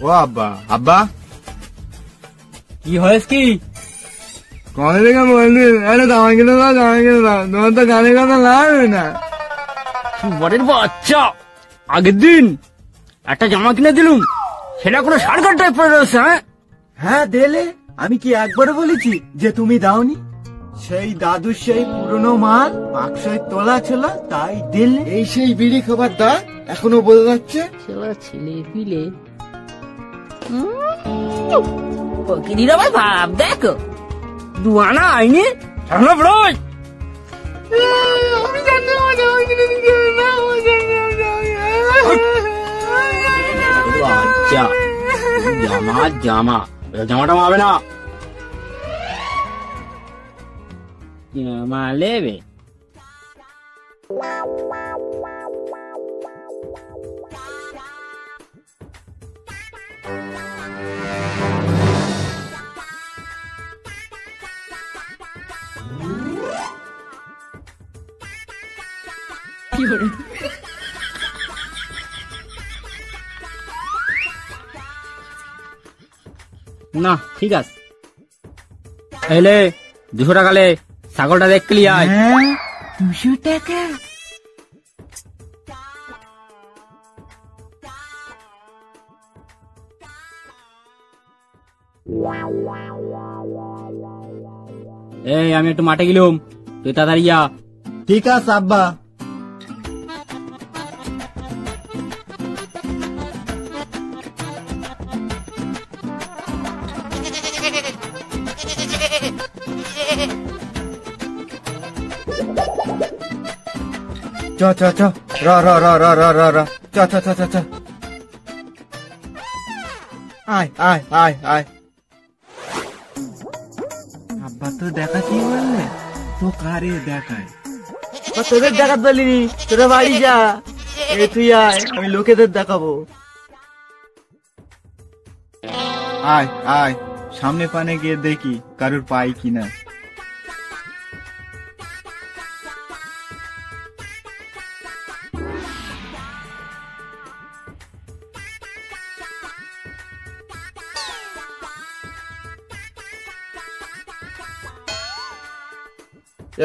ও আব্বা, আব্বা কি হয়েছে কি? কনে থেকে বলদিন আরে জামা কিনে দাও, জামা কিনে দাও, তোমার তো গানে কথা লাগবে না। বরের বাচ্চা, আগের দিন একটা জামা কিনে দিলুম, সেটা কোনো সারকার টাইপ পরে রয়েছে। হ্যাঁ দিলে, আমি কি একবার বলেছি যে তুমি দাওনি? সেই দাদুর সেই পুরনো মাল বাক্সয় তোলা ছিল, তাই দিলে। এই সেই বিড়ি খাবার দা এখনো বোঝা যাচ্ছে। ছেলে পিলে ফকিরির আবার ভাব দেখো, দুয়ানা আইনি জামা জামা জামাটা হবে না, জামা লেবে। না ঠিক আছে, এলে 200 টাকা লে, ছাগলটা দেখলি আয়। 200 টাকা? এই আমি একটু মাঠে গেলুম, তুই তাড়াতাড়ি যা। ঠিক আছে আব্বা। চ চ চ, র র র র র র র, চ চ চ চ চ, আয় আয় আয় আয়। আব্বা তো দেখাতেই বললে, তো কারে দেখায়? তোদের দেখাতে বলিনি, তোরা বাড়ি যা। এই তুই আয়, আমি লোকেদের দেখাবো। আয় আয়, সামনে পানে গিয়ে দেখি কারুর পাই কিনা।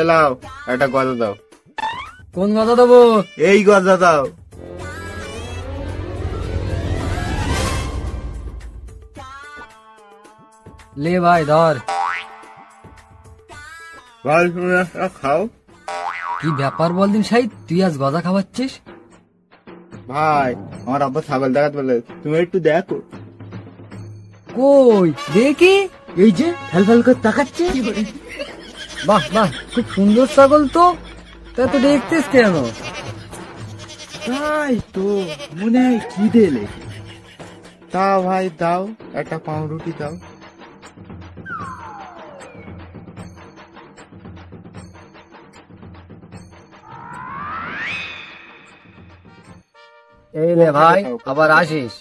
এলাও একটা গজা দাও। কোন কথা দেবো? এই গজা দাও। লে ভাই ধর। ভাই তুমি একটা খাও। কি ব্যাপার বলদিন সাহিদ, তুই আজ গজা খাওয়াচ্ছিস? ভাই আমার আব্বা ছাগল দেখাতে বলে, তুমি একটু দেখো। কই দেখি। এই যে ফেল ফেল করে তাকাচ্ছে। বাহ বাহ, খুব সুন্দর ছাগল তো, তা তো দেখতেস কেন? তাই তো মনে হয় খিদে লেগে। তা ভাই দাও, একটা পাউরুটি দাও। এই লে ভাই, আবার আসিস।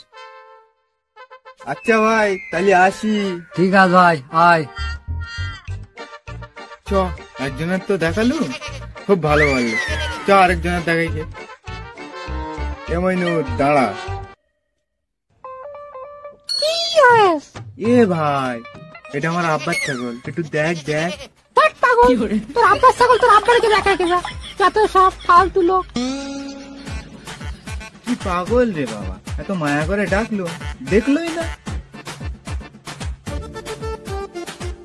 আচ্ছা ভাই তাহলে আসি। ঠিক আছে ভাই, আয়। চ, একজনের তো দেখালু, খুব ভালো বললো। চ আরেকজনের দেখাইছে। এমন দাঁড়া। এ ভাই, এটা আমার আব্বার ছাগল, একটু দেখ দেখ। তোর আব্বার ছাগল তোর আব্বারকে দেখা গেছে, যত সব ফালতু লোক। কি পাগল রে বাবা, এত মায়া করে ডাকলো, দেখলোই না।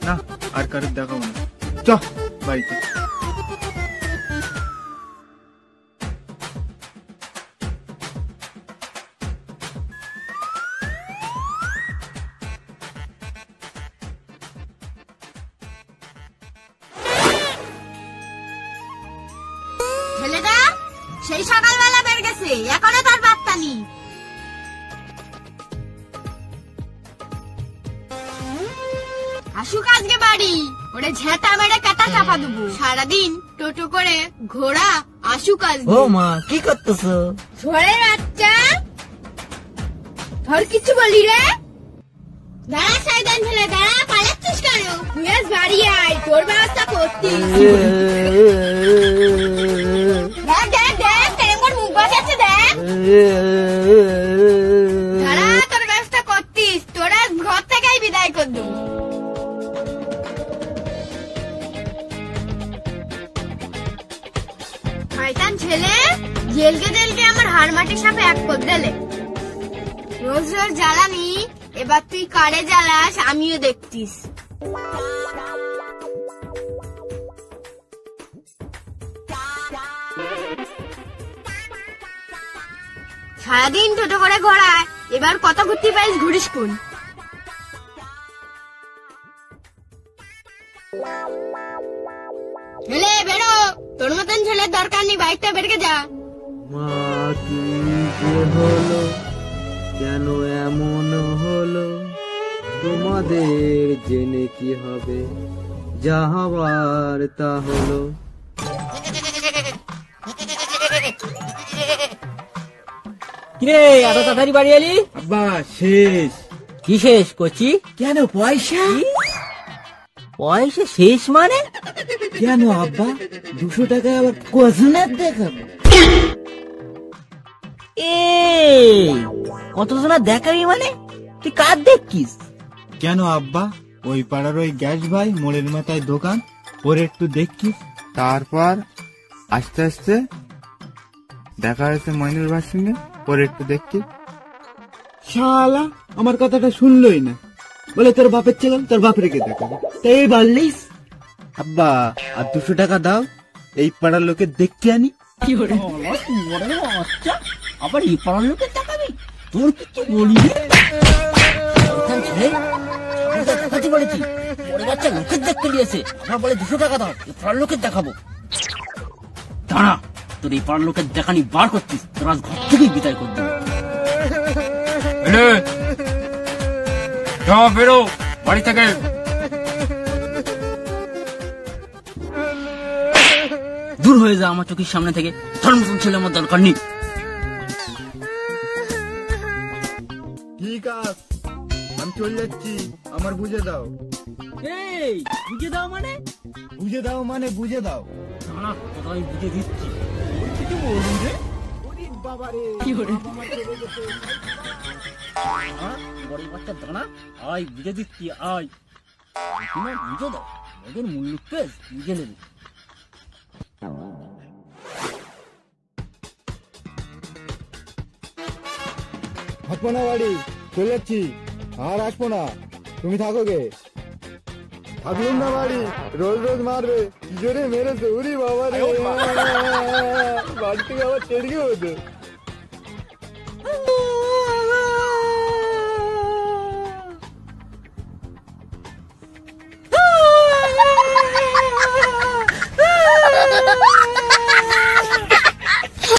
না আর কারোর দেখাবো না, চ বাড়িতে। ছেলেটা সেই সকালবেলা বের গেছে, এখনো তার বার্তা নেই। আসুক আজকে বাড়ি, ওরে ঝেঁটা মেরে কাটা চাপা দেবো। সারাদিন টোটো করে ঘোড়া, আসুক আজকে। ও মা, কি করতেছো? ঝড়ের বাচ্চা, ধর কিছু বলি রে। দাঁড়া সাইদান ছেলে, দাঁড়া, পালাচ্ছিস কেন? তুই আজ বাড়ি আয়, তোর ব্যবস্থা করছি। দেখ দেখ দেখ, কেমন মুখ বাজাচ্ছে দেখ। দাঁড়া, তোর ব্যবস্থা করছি। দেলকে দেলকে আমার হাড় মাটির সাথে এক করে দিলে। রোজ রোজ জ্বালানি, এবার তুই কারে জ্বালাস আমিও দেখতিস। সারাদিন টোটো করে ঘোরায়, এবার কত ঘুরতে পারিস ঘুরিস কোন। ছেলে বেরো, তোর মতন ছেলের দরকার নেই, বাইকটা বেরকে যা। মা কি যে হলো, কেন এমন হলো, তোমাদের জেনে কি হবে, যা হবার তা হলো। কিরে এত তাড়াতাড়ি বাড়ি এলি? আব্বা শেষ। কি শেষ করছি? কেন পয়সা? পয়সা শেষ মানে? কেন আব্বা 200 টাকা আবার কজনের দেখাবো? কত জনা দেখাবি মানে? তুই কার দেখছিস? কেন আব্বা, ওই পাড়ার ওই গ্যাস ভাই মোড়ের মাথায় দোকান, ওর একটু দেখিস। তারপর আস্তে আস্তে দেখা হয়েছে মইনুল ভাইয়ের সঙ্গে, ওর একটু দেখি। শালা আমার কথাটা শুনলই না, বলে তোর বাপের ছেলে তোর বাপ রেখে দেখাবো। তাই বললিস আব্বা আর 200 টাকা দাও, এই পাড়ার লোকের দেখতে আনি। আচ্ছা, আবার এই পাড়ার লোকের দেখাবি? তোর কিছু বলি বলেছি, ওরে বাচ্চা লোকের দেখতে দিয়েছে, আবার বলে 200 টাকা দাও, এই পাড়ার লোকের দেখাবো। দাঁড়া, তোর এই পাড়ার লোকের দেখানি বার করছিস, তোর আজ ঘর থেকেই বিদায় করে দেবো। বেরো বাড়ি থেকে। দূর হয়ে যা আমার চোখের সামনে থেকে, তোর মতন ছেলে আমার দরকার নেই। ঠিক আছে, আমি চলে যাচ্ছি, আমার বুঝে দাও। এই বুঝে দাও মানে? বুঝে দাও মানে বুঝে দাও। না তোকে আমি বুঝে দিচ্ছি। কিছু বলুন রে। ওরে বাবা রে, কি করে বড় বাচ্চা দানা, আয় বুঝে দিচ্ছি, আয় তোমার বুঝে দাও, ওদের মূল্য পেস বুঝে নেবে। থাকবো না বাড়ি, চলে যাচ্ছি, আর আসবো না, তুমি থাকো গে। থাকলুম না বাড়ি, রোজ রোজ মারবে, কি জোরে মেরেছে, উরি বাবা রে, বাড়ি থেকে আবার ছেড়ে হতো।